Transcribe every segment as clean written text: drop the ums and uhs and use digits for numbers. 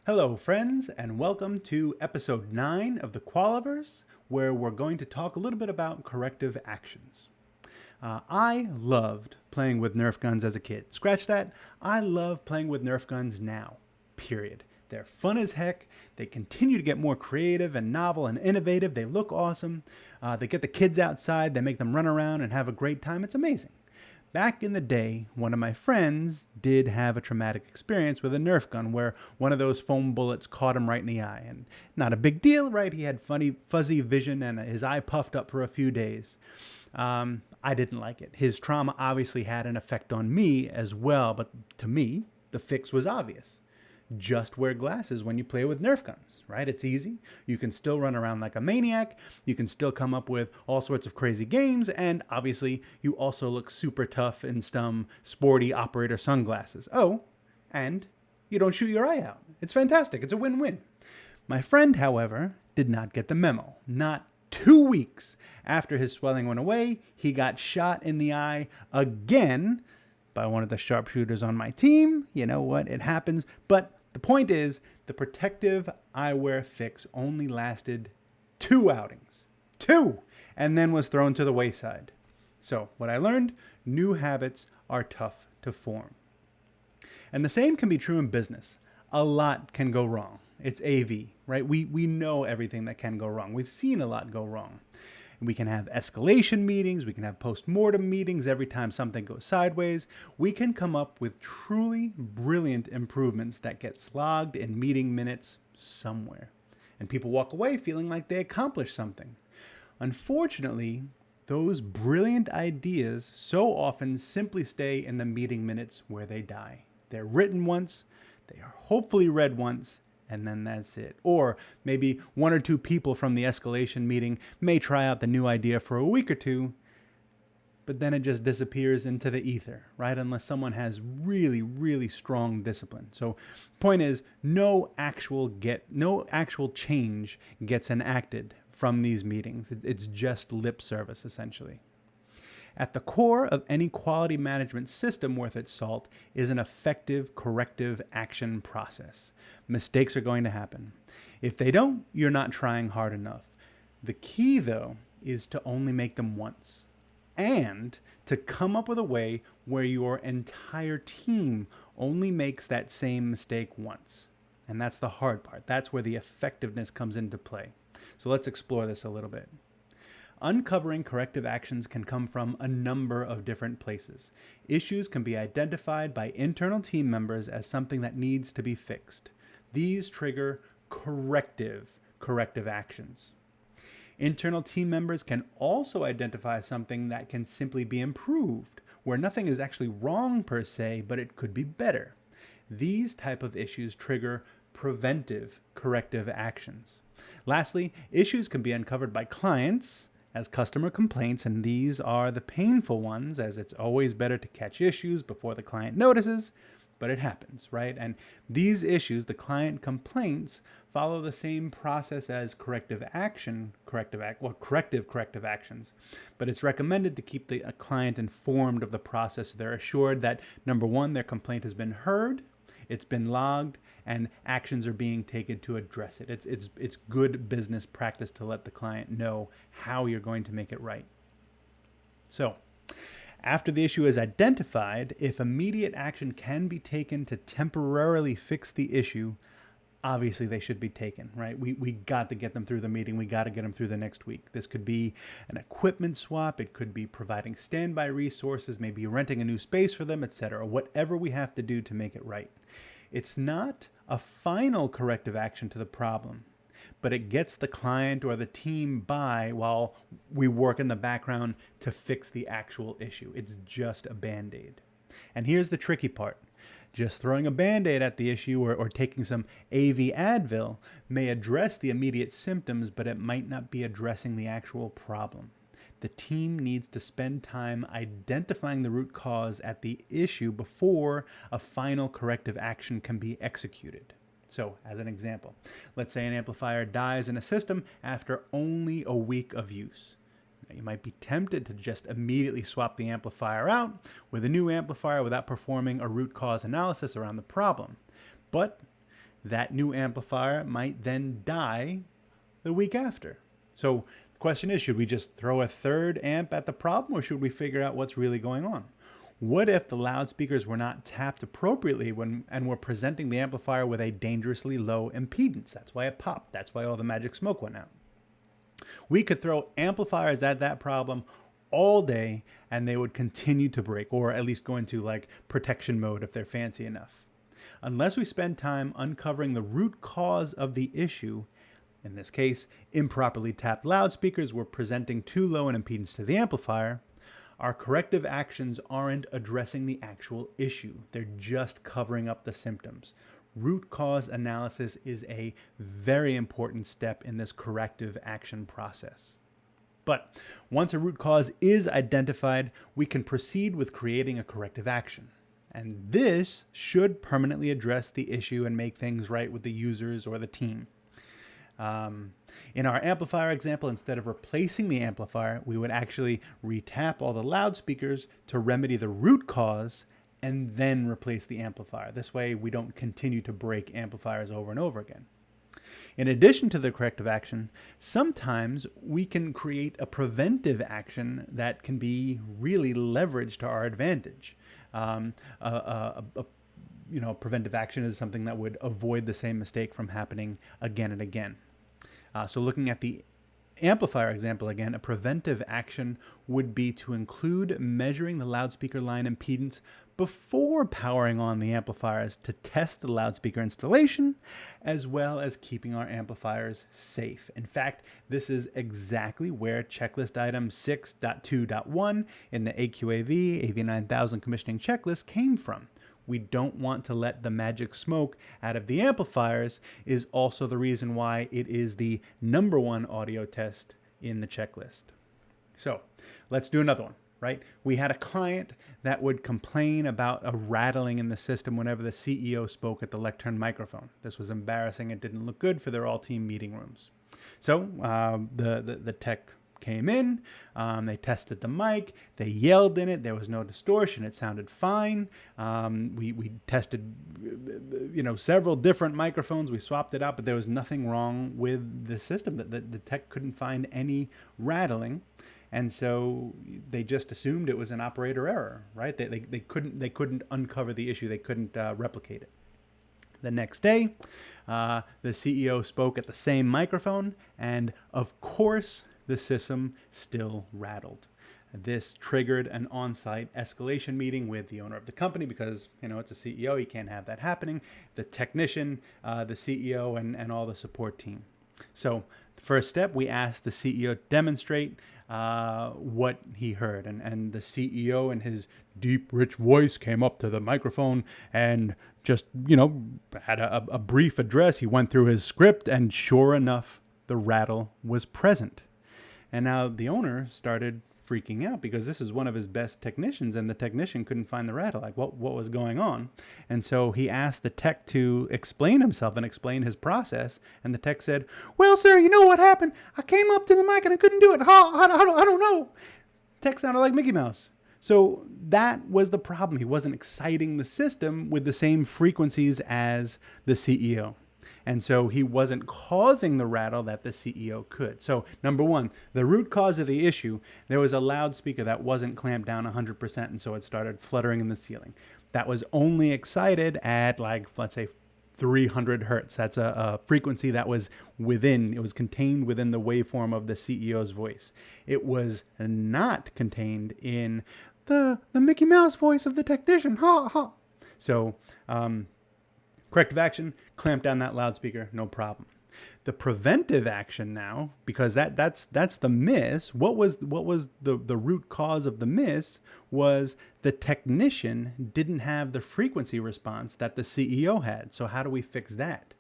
Hello, friends, and welcome to episode 9 of the Qualiverse, where we're going to talk a little bit about corrective actions. I loved playing with Nerf guns as a kid. Scratch that. I love playing with Nerf guns now, period. They're fun as heck. They continue to get more creative and novel and innovative. They look awesome. They get the kids outside. They make them run around and have a great time. It's amazing. Back in the day, one of my friends did have a traumatic experience with a Nerf gun where one of those foam bullets caught him right in the eye. And not a big deal, right? He had funny, fuzzy vision and his eye puffed up for a few days. I didn't like it. His trauma obviously had an effect on me as well, but to me, the fix was obvious. Just wear glasses when you play with Nerf guns, right? It's easy. You can still run around like a maniac. You can still come up with all sorts of crazy games. And obviously, you also look super tough in some sporty operator sunglasses. Oh, and you don't shoot your eye out. It's fantastic. It's a win-win. My friend, however, did not get the memo. Not 2 weeks after his swelling went away, he got shot in the eye again by one of the sharpshooters on my team. You know what? It happens. But the point is, the protective eyewear fix only lasted 2 outings. 2! And then was thrown to the wayside. So, what I learned, new habits are tough to form. And the same can be true in business. A lot can go wrong. It's AV, right? We know everything that can go wrong. We've seen a lot go wrong. We can have escalation meetings. We can have post-mortem meetings every time something goes sideways. We can come up with truly brilliant improvements that get logged in meeting minutes somewhere. And people walk away feeling like they accomplished something. Unfortunately, those brilliant ideas so often simply stay in the meeting minutes where they die. They're written once, they are hopefully read once, and then that's it. Or maybe 1 or 2 people from the escalation meeting may try out the new idea for a week or two, but then it just disappears into the ether, right? Unless someone has really, really strong discipline. So point is, no actual change gets enacted from these meetings. It's just lip service, essentially. At the core of any quality management system worth its salt is an effective corrective action process. Mistakes are going to happen. If they don't, you're not trying hard enough. The key, though, is to only make them once and to come up with a way where your entire team only makes that same mistake once. And that's the hard part. That's where the effectiveness comes into play. So let's explore this a little bit. Uncovering corrective actions can come from a number of different places. Issues can be identified by internal team members as something that needs to be fixed. These trigger corrective actions. Internal team members can also identify something that can simply be improved, where nothing is actually wrong per se, but it could be better. These type of issues trigger preventive corrective actions. Lastly, issues can be uncovered by clients as customer complaints, and these are the painful ones, as it's always better to catch issues before the client notices, but it happens, right? And these issues, the client complaints, follow the same process as corrective actions, but it's recommended to keep the client informed of the process so they're assured that, number one, their complaint has been heard, it's been logged, and actions are being taken to address it. It's good business practice to let the client know how you're going to make it right. So, after the issue is identified, if immediate action can be taken to temporarily fix the issue, obviously they should be taken, right? We got to get them through the meeting. We got to get them through the next week. This could be an equipment swap. It could be providing standby resources, maybe renting a new space for them, etc. Whatever we have to do to make it right. It's not a final corrective action to the problem, but it gets the client or the team by while we work in the background to fix the actual issue. It's just a Band-Aid. And here's the tricky part. Just throwing a Band-Aid at the issue or taking some AV Advil may address the immediate symptoms, but it might not be addressing the actual problem. The team needs to spend time identifying the root cause at the issue before a final corrective action can be executed. So, as an example, let's say an amplifier dies in a system after only a week of use. Now, you might be tempted to just immediately swap the amplifier out with a new amplifier without performing a root cause analysis around the problem. But that new amplifier might then die the week after. So the question is, should we just throw a third amp at the problem, or should we figure out what's really going on? What if the loudspeakers were not tapped appropriately and were presenting the amplifier with a dangerously low impedance? That's why it popped. That's why all the magic smoke went out. We could throw amplifiers at that problem all day and they would continue to break, or at least go into like protection mode if they're fancy enough. Unless we spend time uncovering the root cause of the issue, in this case, improperly tapped loudspeakers were presenting too low an impedance to the amplifier, our corrective actions aren't addressing the actual issue. They're just covering up the symptoms. Root cause analysis is a very important step in this corrective action process. But once a root cause is identified, we can proceed with creating a corrective action. And this should permanently address the issue and make things right with the users or the team. In our amplifier example, instead of replacing the amplifier, we would actually retap all the loudspeakers to remedy the root cause and then replace the amplifier. This way we don't continue to break amplifiers over and over again. In addition to the corrective action, sometimes we can create a preventive action that can be really leveraged to our advantage. Preventive action is something that would avoid the same mistake from happening again and again. So looking at the amplifier example again, a preventive action would be to include measuring the loudspeaker line impedance before powering on the amplifiers to test the loudspeaker installation, as well as keeping our amplifiers safe. In fact, this is exactly where checklist item 6.2.1 in the AQAV AV9000 commissioning checklist came from. We don't want to let the magic smoke out of the amplifiers is also the reason why it is the #1 audio test in the checklist. So let's do another one, right? We had a client that would complain about a rattling in the system whenever the CEO spoke at the lectern microphone. This was embarrassing. It didn't look good for their all-team meeting rooms. So the tech came in, they tested the mic, they yelled in it, there was no distortion, it sounded fine. We tested several different microphones, we swapped it out, but there was nothing wrong with the system. The tech couldn't find any rattling, and so they just assumed it was an operator error, right? They couldn't uncover the issue, they couldn't replicate it. The next day, the CEO spoke at the same microphone, and of course, the system still rattled. This triggered an on-site escalation meeting with the owner of the company because, it's a CEO, you can't have that happening, the technician, the CEO, and all the support team. So the first step, we asked the CEO to demonstrate what he heard. And the CEO in his deep, rich voice came up to the microphone and just, had a brief address. He went through his script, and sure enough, the rattle was present. And now the owner started freaking out because this is one of his best technicians, and the technician couldn't find the rattle. Like, what was going on? And so he asked the tech to explain himself and explain his process. And the tech said, "Well, sir, you know what happened? I came up to the mic and I couldn't do it. I don't know." Tech sounded like Mickey Mouse. So that was the problem. He wasn't exciting the system with the same frequencies as the CEO. And so he wasn't causing the rattle that the CEO could. So #1, the root cause of the issue, there was a loudspeaker that wasn't clamped down 100%, and so it started fluttering in the ceiling. That was only excited at, let's say 300 hertz. That's a frequency that was it was contained within the waveform of the CEO's voice. It was not contained in the Mickey Mouse voice of the technician. Ha ha. So, corrective action, clamp down that loudspeaker, no problem. The preventive action now, because that's the miss. What was the root cause of the miss was the technician didn't have the frequency response that the CEO had. So how do we fix that?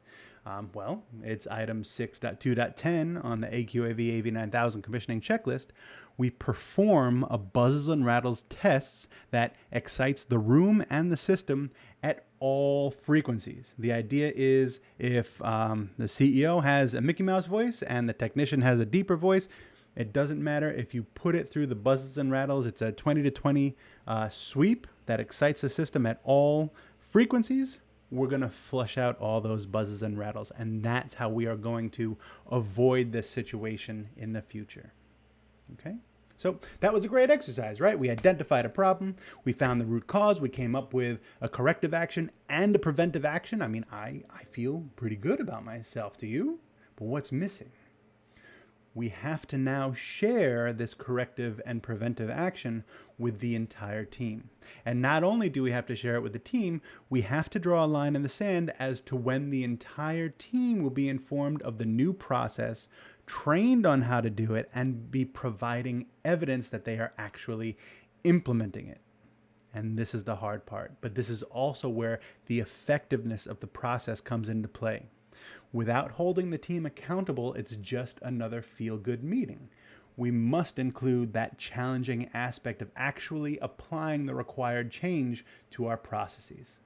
Well, it's item 6.2.10 on the AQAV AV9000 commissioning checklist. We perform a buzzes and rattles tests that excites the room and the system at all frequencies. The idea is if the CEO has a Mickey Mouse voice and the technician has a deeper voice, it doesn't matter if you put it through the buzzes and rattles. It's a 20 to 20 sweep that excites the system at all frequencies. we're going to flush out all those buzzes and rattles. And that's how we are going to avoid this situation in the future. Okay? So that was a great exercise, right? We identified a problem, we found the root cause, we came up with a corrective action and a preventive action. I mean, I feel pretty good about myself. Do you? But what's missing? We have to now share this corrective and preventive action with the entire team. And not only do we have to share it with the team, we have to draw a line in the sand as to when the entire team will be informed of the new process, trained on how to do it, and be providing evidence that they are actually implementing it. And this is the hard part. But this is also where the effectiveness of the process comes into play. Without holding the team accountable, it's just another feel-good meeting. We must include that challenging aspect of actually applying the required change to our processes.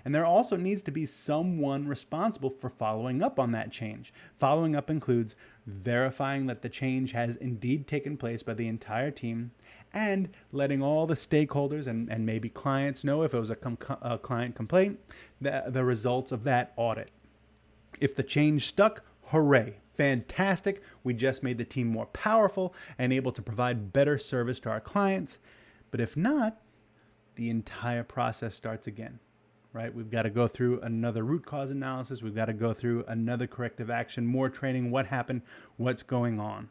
And there also needs to be someone responsible for following up on that change. Following up includes verifying that the change has indeed taken place by the entire team and letting all the stakeholders and maybe clients know, if it was a client complaint, the results of that audit. If the change stuck, hooray, fantastic. We just made the team more powerful and able to provide better service to our clients. But if not, the entire process starts again, right? We've got to go through another root cause analysis. We've got to go through another corrective action, more training, what happened, what's going on.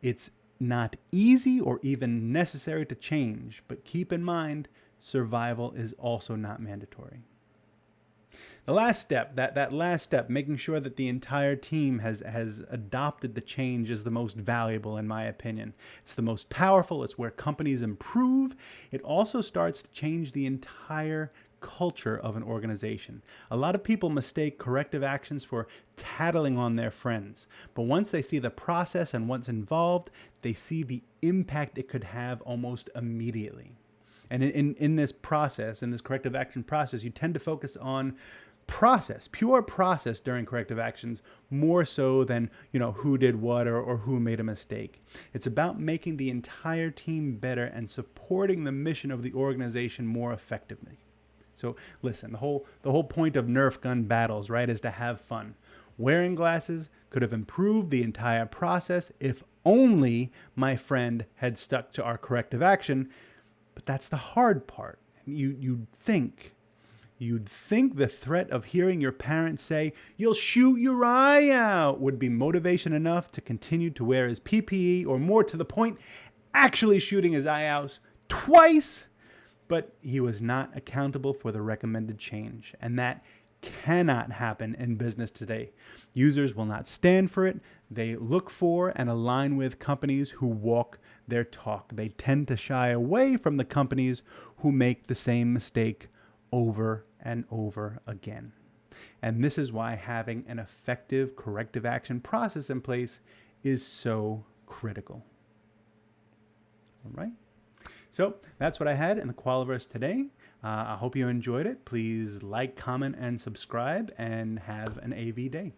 It's not easy or even necessary to change, but keep in mind, survival is also not mandatory. The last step, that last step, making sure that the entire team has adopted the change, is the most valuable, in my opinion. It's the most powerful. It's where companies improve. It also starts to change the entire culture of an organization. A lot of people mistake corrective actions for tattling on their friends. But once they see the process and what's involved, they see the impact it could have almost immediately. And in this process, in this corrective action process, you tend to focus on process, pure process during corrective actions, more so than, who did what or who made a mistake. It's about making the entire team better and supporting the mission of the organization more effectively. So listen, the whole point of Nerf gun battles, right, is to have fun. Wearing glasses could have improved the entire process if only my friend had stuck to our corrective action. But that's the hard part. You'd think the threat of hearing your parents say, "You'll shoot your eye out," would be motivation enough to continue to wear his PPE, or more to the point, actually shooting his eye out twice. But he was not accountable for the recommended change, and that cannot happen in business today. Users will not stand for it. They look for and align with companies who walk their talk. They tend to shy away from the companies who make the same mistake over and over again. And this is why having an effective corrective action process in place is so critical. All right. So that's what I had in the Qualiverse today. I hope you enjoyed it. Please like, comment, and subscribe, and have an AV day.